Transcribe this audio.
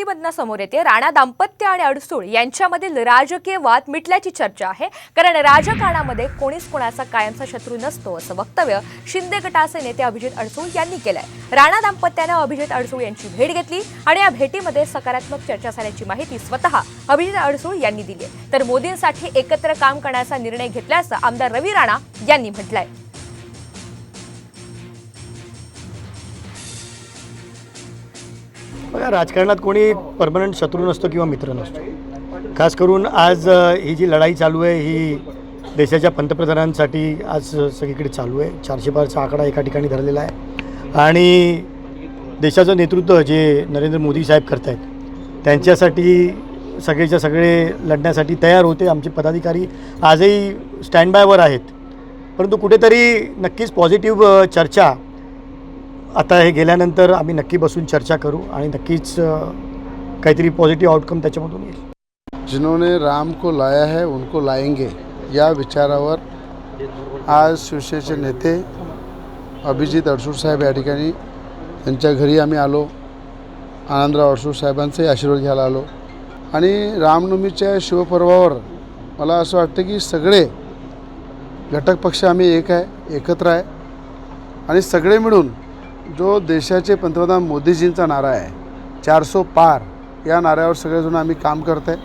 बातमीमधनं समोर येते राणा दाम्पत्य आणि अडसूळ यांच्यामधील राजकीय वाद मिटल्याची चर्चा आहे। कारण राजकारणामध्ये कोणीच कोणाचा कायमचा शत्रू नसतो असं वक्तव्य शिंदे गटाचे नेते अभिजित अडसूळ यांनी केलंय। राणा दाम्पत्याने अभिजित अडसूळ यांची भेट घेतली आणि या भेटीमध्ये सकारात्मक चर्चा झाल्याची माहिती स्वतः अभिजित अडसूळ यांनी दिली आहे। तर मोदींसाठी एकत्र काम करण्याचा निर्णय घेतल्याचं आमदार रवी राणा यांनी म्हटलंय। बघा, राजकारणात कोणी परमनंट शत्रू नसतो किंवा मित्र नसतो। खास करून आज ही जी लढाई चालू आहे ही देशाच्या पंतप्रधानांसाठी आज सगळीकडे चालू आहे। 400 पारचा आकडा एका ठिकाणी धरलेला आहे आणि देशाचं नेतृत्व जे नरेंद्र मोदी साहेब करत आहेत त्यांच्यासाठी सगळेच्या सगळे लढण्यासाठी तयार होते। आमचे पदाधिकारी आजही स्टँड बायवर आहेत, परंतु कुठेतरी नक्कीच पॉझिटिव्ह चर्चा आता हे गेल्यानंतर आम्ही नक्की बसून चर्चा करू आणि नक्कीच काहीतरी पॉझिटिव्ह आउटकम त्याच्यामधून येईल। जिन्होंने राम को लाया है उनको लाएंगे या विचारावर आज शिवसेनेचे नेते अभिजित अडसूळ साहेब या ठिकाणी त्यांच्या घरी आम्ही आलो। आनंदराव अडसूळ साहेबांचे आशीर्वाद घ्यायला आलो आणि रामनवमीच्या शिवपर्वावर मला असं वाटतं की सगळे घटक पक्ष आम्ही एकत्र आहे आणि सगळे मिळून जो देशाचे पंतप्रधान मोदीजींचा नारा आहे 400 पार या नाऱ्यावर सगळेजण आम्ही काम करत आहे।